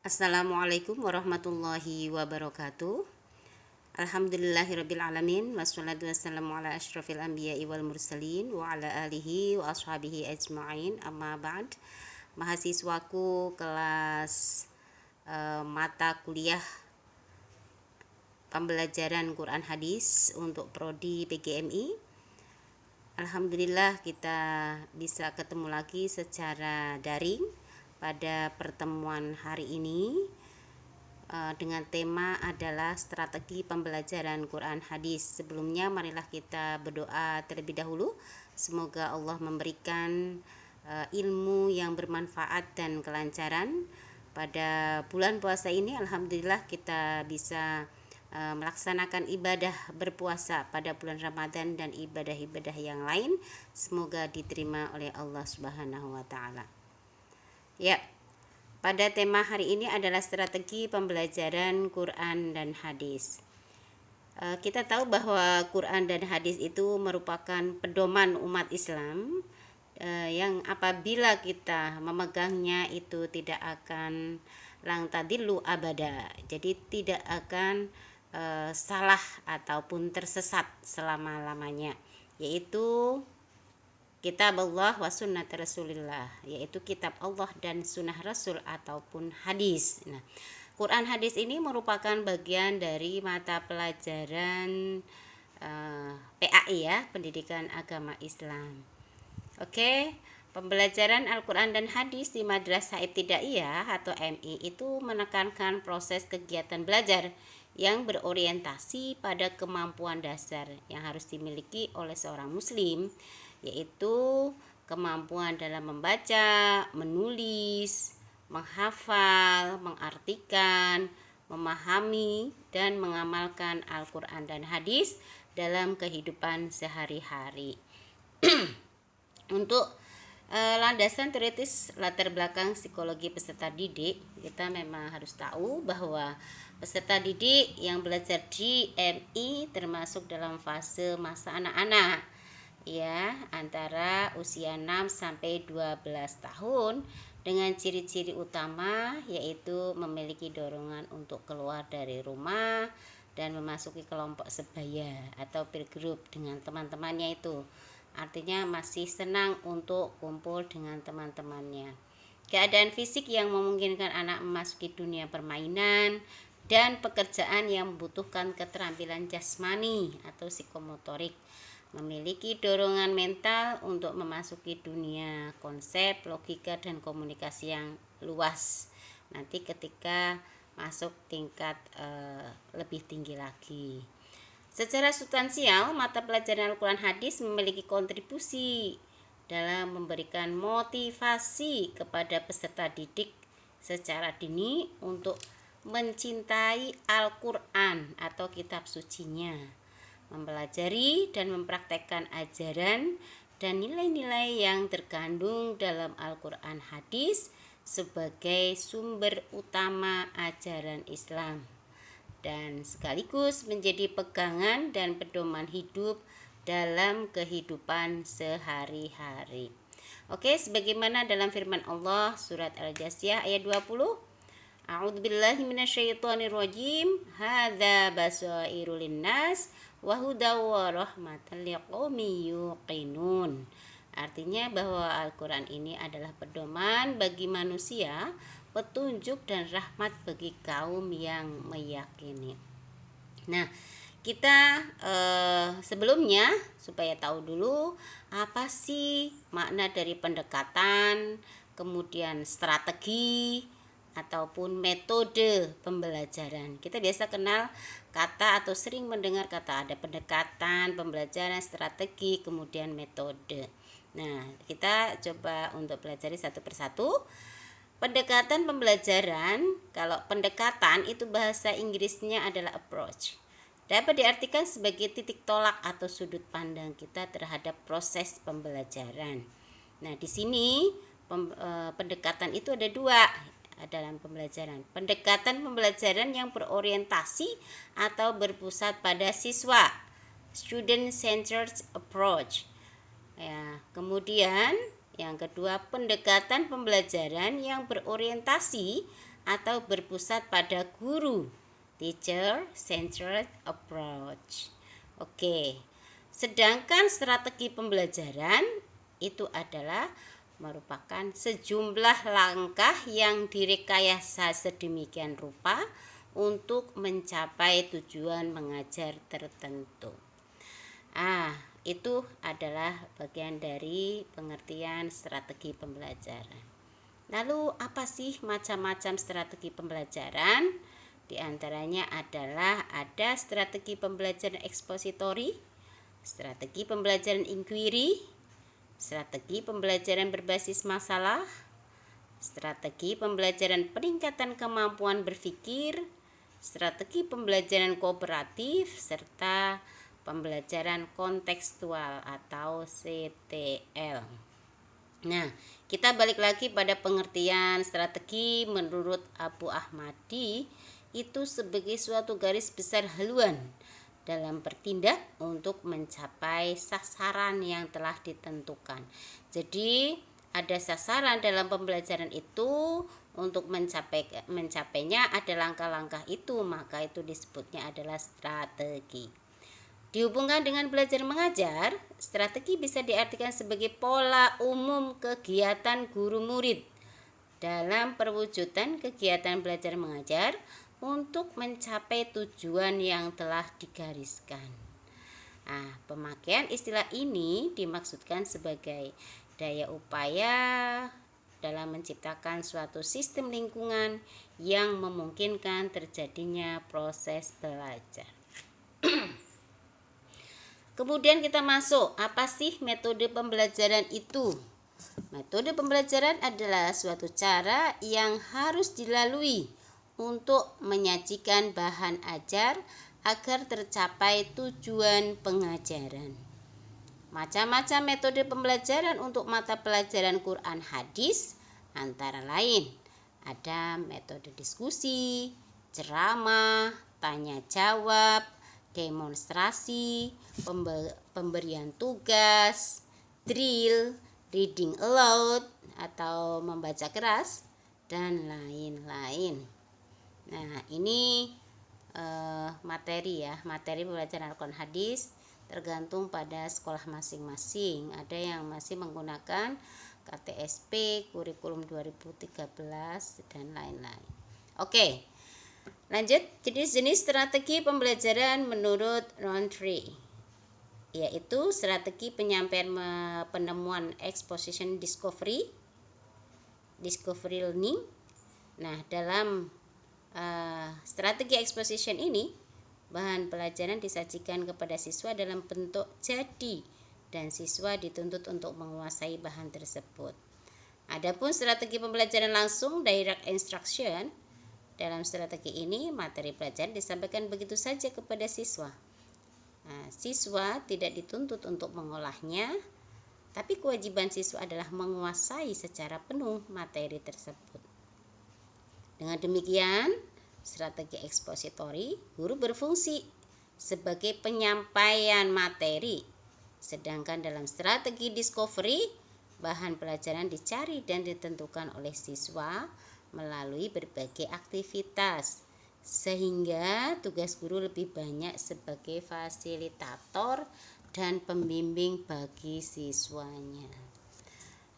Assalamualaikum warahmatullahi wabarakatuh. Alhamdulillahirabbil alamin wassalatu wassalamu ala asyrafil anbiya'i wal mursalin wa ala alihi wa ashabihi ajma'in. Amma ba'd. Mahasiswaku kelas mata kuliah pembelajaran Quran Hadis untuk prodi PGMI. Alhamdulillah kita bisa ketemu lagi secara daring pada pertemuan hari ini dengan tema adalah strategi pembelajaran Quran Hadis. Sebelumnya marilah kita berdoa terlebih dahulu. Semoga Allah memberikan ilmu yang bermanfaat dan kelancaran pada bulan puasa ini. Alhamdulillah kita bisa melaksanakan ibadah berpuasa pada bulan Ramadan dan ibadah-ibadah yang lain. Semoga diterima oleh Allah Subhanahu wa taala. Ya, pada tema hari ini adalah strategi pembelajaran Quran dan hadis. Kita tahu bahwa Quran dan hadis itu merupakan pedoman umat Islam yang apabila kita memegangnya itu tidak akan lang tadillu abada. Jadi tidak akan salah ataupun tersesat selama-lamanya, yaitu kitab Allah wa sunnah Rasulillah, yaitu kitab Allah dan sunnah Rasul ataupun hadis. Nah, Quran hadis ini merupakan bagian dari mata pelajaran PAI ya, Pendidikan Agama Islam. Oke, pembelajaran Al-Quran dan hadis di Madrasah Ibtidaiyah atau MI itu menekankan proses kegiatan belajar yang berorientasi pada kemampuan dasar yang harus dimiliki oleh seorang muslim, yaitu kemampuan dalam membaca, menulis, menghafal, mengartikan, memahami, dan mengamalkan Al-Quran dan hadis dalam kehidupan sehari-hari. Untuk landasan teoritis latar belakang psikologi peserta didik, kita memang harus tahu bahwa peserta didik yang belajar di MI termasuk dalam fase masa anak-anak ya, antara usia 6 sampai 12 tahun dengan ciri-ciri utama yaitu memiliki dorongan untuk keluar dari rumah dan memasuki kelompok sebaya atau peer group dengan teman-temannya itu. Artinya masih senang untuk kumpul dengan teman-temannya. Keadaan fisik yang memungkinkan anak memasuki dunia permainan dan pekerjaan yang membutuhkan keterampilan jasmani atau psikomotorik. Memiliki dorongan mental untuk memasuki dunia konsep, logika, dan komunikasi yang luas. Nanti ketika masuk tingkat lebih tinggi lagi. Secara substansial, mata pelajaran Al-Quran Hadis memiliki kontribusi dalam memberikan motivasi kepada peserta didik secara dini untuk mencintai Al-Quran atau kitab sucinya, mempelajari dan mempraktekkan ajaran dan nilai-nilai yang terkandung dalam Al-Quran Hadis sebagai sumber utama ajaran Islam dan sekaligus menjadi pegangan dan pedoman hidup dalam kehidupan sehari-hari. Oke, sebagaimana dalam firman Allah surat Al-Jasiyah ayat 20, A'udzubillahi minasyaitonirrajim, hadza basairul linnas wa hudaw wa rahmatan liqaumin yuqinun. Artinya bahwa Al-Quran ini adalah pedoman bagi manusia, petunjuk dan rahmat bagi kaum yang meyakini. Nah, kita sebelumnya supaya tahu dulu apa sih makna dari pendekatan, kemudian strategi ataupun metode pembelajaran. Kita biasa kenal kata atau sering mendengar kata ada pendekatan, pembelajaran, strategi, kemudian metode. Nah, kita coba untuk pelajari satu persatu. Pendekatan pembelajaran, kalau pendekatan itu bahasa Inggrisnya adalah approach. Dapat diartikan sebagai titik tolak atau sudut pandang kita terhadap proses pembelajaran. Nah, di sini pendekatan itu ada dua dalam pembelajaran. Pendekatan pembelajaran yang berorientasi atau berpusat pada siswa, student centered approach. Ya, kemudian yang kedua, pendekatan pembelajaran yang berorientasi atau berpusat pada guru, teacher centered approach. Oke. Sedangkan strategi pembelajaran itu adalah merupakan sejumlah langkah yang direkayasa sedemikian rupa untuk mencapai tujuan mengajar tertentu. Itu adalah bagian dari pengertian strategi pembelajaran. Lalu apa sih macam-macam strategi pembelajaran? Di antaranya adalah ada strategi pembelajaran ekspositori, strategi pembelajaran inquiry, strategi pembelajaran berbasis masalah, strategi pembelajaran peningkatan kemampuan berpikir, strategi pembelajaran kooperatif, serta pembelajaran kontekstual atau CTL. Nah, kita balik lagi pada pengertian strategi menurut Abu Ahmadi itu sebagai suatu garis besar haluan dalam bertindak untuk mencapai sasaran yang telah ditentukan. Jadi ada sasaran dalam pembelajaran itu, untuk mencapainya ada langkah-langkah itu, maka itu disebutnya adalah strategi. Dihubungkan dengan belajar mengajar, strategi bisa diartikan sebagai pola umum kegiatan guru murid dalam perwujudan kegiatan belajar mengajar untuk mencapai tujuan yang telah digariskan. Pemakaian istilah ini dimaksudkan sebagai daya upaya dalam menciptakan suatu sistem lingkungan yang memungkinkan terjadinya proses belajar. Kemudian kita masuk, apa sih metode pembelajaran itu? Metode pembelajaran adalah suatu cara yang harus dilalui untuk menyajikan bahan ajar agar tercapai tujuan pengajaran. Macam-macam metode pembelajaran untuk mata pelajaran Quran hadis antara lain ada metode diskusi, ceramah, tanya jawab, demonstrasi, pemberian tugas, drill, reading aloud atau membaca keras, dan lain-lain. Nah, ini materi pembelajaran Al-Quran hadis tergantung pada sekolah masing-masing. Ada yang masih menggunakan KTSP, kurikulum 2013 dan lain-lain. Oke. Lanjut, jenis strategi pembelajaran menurut Rowntree, yaitu strategi penyampaian penemuan exposition discovery learning. Nah, dalam strategi exposition ini, bahan pelajaran disajikan kepada siswa dalam bentuk jadi dan siswa dituntut untuk menguasai bahan tersebut. Adapun strategi pembelajaran langsung direct instruction, dalam strategi ini materi pelajaran disampaikan begitu saja kepada siswa. Siswa tidak dituntut untuk mengolahnya, tapi kewajiban siswa adalah menguasai secara penuh materi tersebut. Dengan demikian, strategi ekspositori, guru berfungsi sebagai penyampaian materi, sedangkan dalam strategi discovery, bahan pelajaran dicari dan ditentukan oleh siswa melalui berbagai aktivitas, sehingga tugas guru lebih banyak sebagai fasilitator dan pembimbing bagi siswanya.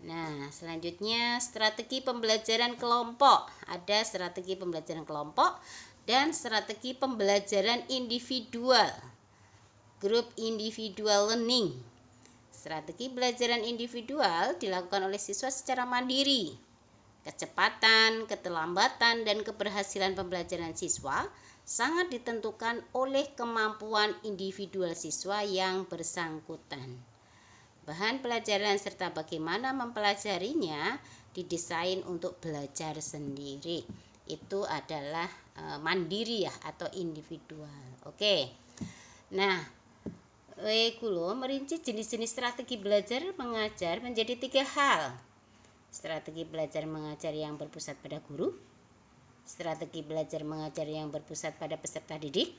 Nah, selanjutnya strategi pembelajaran kelompok. Ada strategi pembelajaran kelompok dan strategi pembelajaran individual, group individual learning. Strategi pembelajaran individual dilakukan oleh siswa secara mandiri. Kecepatan, keterlambatan, dan keberhasilan pembelajaran siswa sangat ditentukan oleh kemampuan individual siswa yang bersangkutan. Bahan pelajaran serta bagaimana mempelajarinya didesain untuk belajar sendiri. Itu adalah mandiri ya, atau individual. Oke. Nah, kulo merinci jenis-jenis strategi belajar mengajar menjadi 3 hal. Strategi belajar mengajar yang berpusat pada guru, strategi belajar mengajar yang berpusat pada peserta didik,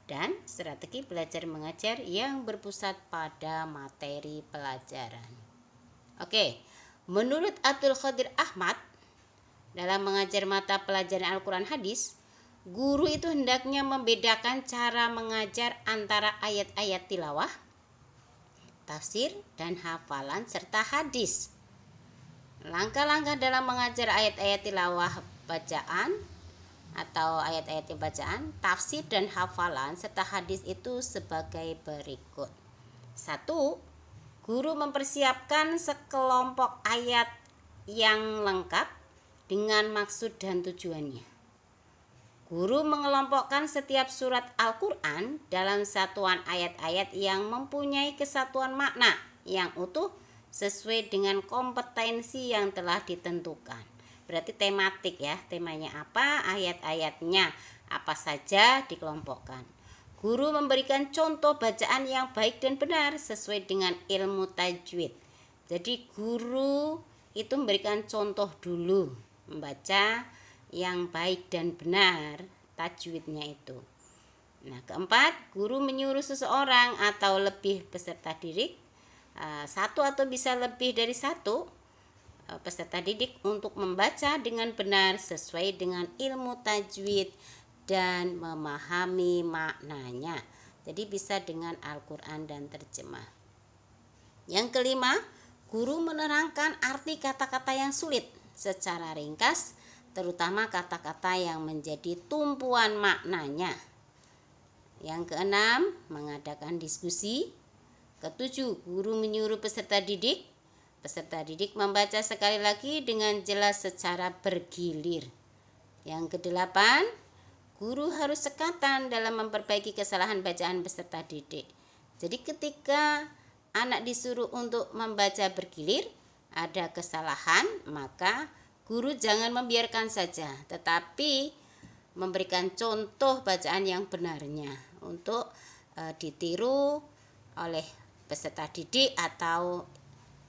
dan strategi belajar mengajar yang berpusat pada materi pelajaran. Oke, menurut Abdul Qadir Ahmad, dalam mengajar mata pelajaran Al-Quran hadis, guru itu hendaknya membedakan cara mengajar antara ayat-ayat tilawah, tafsir, dan hafalan serta hadis. Langkah-langkah dalam mengajar ayat-ayat tilawah bacaan atau ayat-ayat bacaan, tafsir dan hafalan serta hadis itu sebagai berikut. 1. Guru mempersiapkan sekelompok ayat yang lengkap dengan maksud dan tujuannya. Guru mengelompokkan setiap surat Al-Quran dalam satuan ayat-ayat yang mempunyai kesatuan makna yang utuh sesuai dengan kompetensi yang telah ditentukan. Berarti tematik ya, temanya apa, ayat-ayatnya apa saja dikelompokkan. Guru memberikan contoh bacaan yang baik dan benar sesuai dengan ilmu tajwid. Jadi guru itu memberikan contoh dulu membaca yang baik dan benar tajwidnya itu. Nah, keempat, guru menyuruh seseorang atau lebih peserta didik, satu atau bisa lebih dari satu peserta didik untuk membaca dengan benar sesuai dengan ilmu tajwid dan memahami maknanya. Jadi bisa dengan Al-Quran dan terjemah. Yang kelima, guru menerangkan arti kata-kata yang sulit secara ringkas, terutama kata-kata yang menjadi tumpuan maknanya. Yang keenam, mengadakan diskusi. Ketujuh, guru menyuruh peserta didik membaca sekali lagi dengan jelas secara bergilir. Yang kedelapan, guru harus sekatan dalam memperbaiki kesalahan bacaan peserta didik. Jadi ketika anak disuruh untuk membaca bergilir, ada kesalahan, maka guru jangan membiarkan saja, tetapi memberikan contoh bacaan yang benarnya untuk ditiru oleh peserta didik atau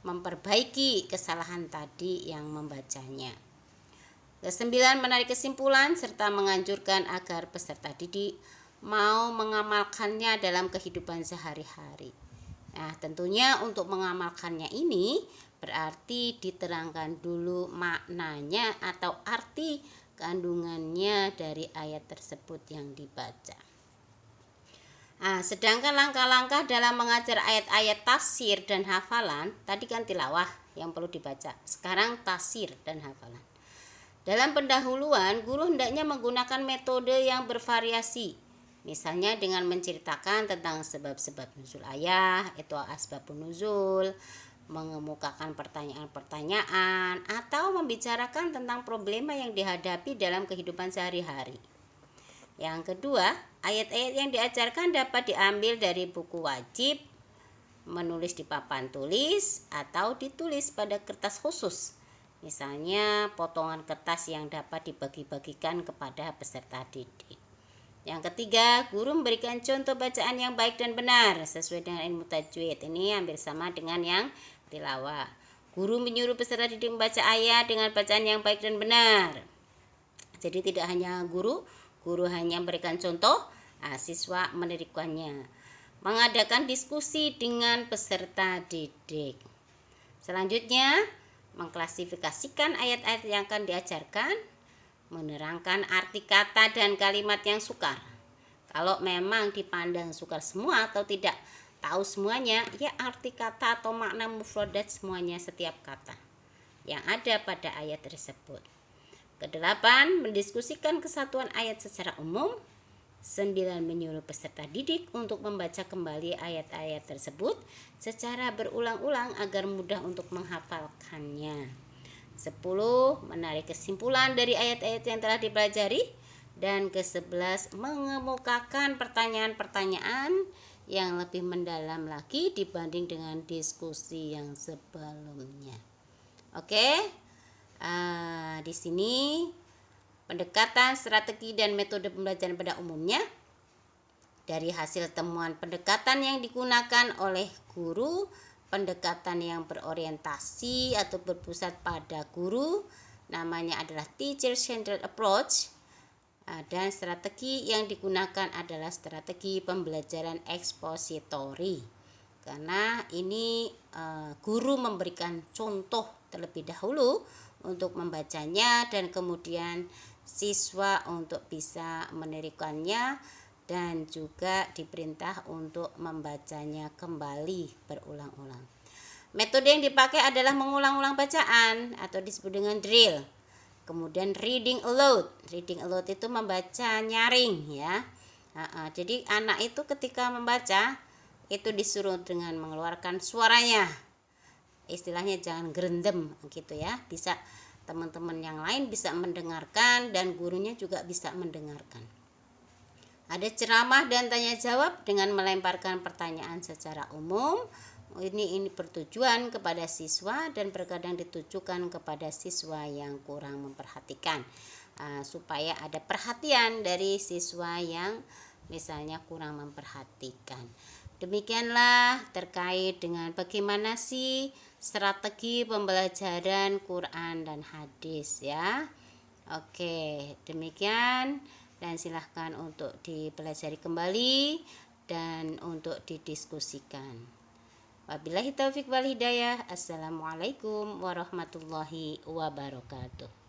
memperbaiki kesalahan tadi yang membacanya. Kesembilan, menarik kesimpulan serta menganjurkan agar peserta didik mau mengamalkannya dalam kehidupan sehari-hari. Nah, tentunya untuk mengamalkannya ini berarti diterangkan dulu maknanya atau arti kandungannya dari ayat tersebut yang dibaca. Nah, sedangkan langkah-langkah dalam mengajar ayat-ayat tafsir dan hafalan, tadi kan tilawah yang perlu dibaca, sekarang tafsir dan hafalan. Dalam pendahuluan, guru hendaknya menggunakan metode yang bervariasi, misalnya dengan menceritakan tentang sebab-sebab nuzul ayat, itu asbabun nuzul, mengemukakan pertanyaan-pertanyaan, atau membicarakan tentang problema yang dihadapi dalam kehidupan sehari-hari. Yang kedua, ayat-ayat yang diajarkan dapat diambil dari buku wajib, menulis di papan tulis, atau ditulis pada kertas khusus. Misalnya potongan kertas yang dapat dibagi-bagikan kepada peserta didik. Yang ketiga, guru memberikan contoh bacaan yang baik dan benar sesuai dengan ilmu tajwid. Ini hampir sama dengan yang tilawah. Guru menyuruh peserta didik membaca ayat dengan bacaan yang baik dan benar. Jadi tidak hanya guru hanya memberikan contoh, siswa menerikannya. Mengadakan diskusi dengan peserta didik. Selanjutnya, mengklasifikasikan ayat-ayat yang akan diajarkan, menerangkan arti kata dan kalimat yang sukar. Kalau memang dipandang sukar semua atau tidak tahu semuanya, ya arti kata atau makna mufradat semuanya setiap kata yang ada pada ayat tersebut. Kedelapan, mendiskusikan kesatuan ayat secara umum. 9, menyuruh peserta didik untuk membaca kembali ayat-ayat tersebut secara berulang-ulang agar mudah untuk menghafalkannya. 10, menarik kesimpulan dari ayat-ayat yang telah dipelajari. Dan ke-11, mengemukakan pertanyaan-pertanyaan yang lebih mendalam lagi dibanding dengan diskusi yang sebelumnya. Oke. Di sini pendekatan, strategi, dan metode pembelajaran pada umumnya dari hasil temuan pendekatan yang digunakan oleh guru, pendekatan yang berorientasi atau berpusat pada guru, namanya adalah teacher-centered approach, dan strategi yang digunakan adalah strategi pembelajaran ekspositori, karena ini guru memberikan contoh terlebih dahulu untuk membacanya, dan kemudian siswa untuk bisa menirikannya, dan juga diperintah untuk membacanya kembali berulang-ulang. Metode yang dipakai adalah mengulang-ulang bacaan atau disebut dengan drill. Kemudian reading aloud. Reading aloud itu membaca nyaring ya. Jadi anak itu ketika membaca itu disuruh dengan mengeluarkan suaranya. Istilahnya jangan gerendam gitu ya. Bisa teman-teman yang lain bisa mendengarkan dan gurunya juga bisa mendengarkan. Ada ceramah dan tanya jawab dengan melemparkan pertanyaan secara umum. Ini bertujuan kepada siswa dan terkadang ditujukan kepada siswa yang kurang memperhatikan, supaya ada perhatian dari siswa yang misalnya kurang memperhatikan. Demikianlah terkait dengan bagaimana sih strategi pembelajaran Quran dan hadis ya. Oke, demikian, dan silahkan untuk dipelajari kembali dan untuk didiskusikan. Wabillahi taufik wal hidayah. Assalamualaikum warahmatullahi wabarakatuh.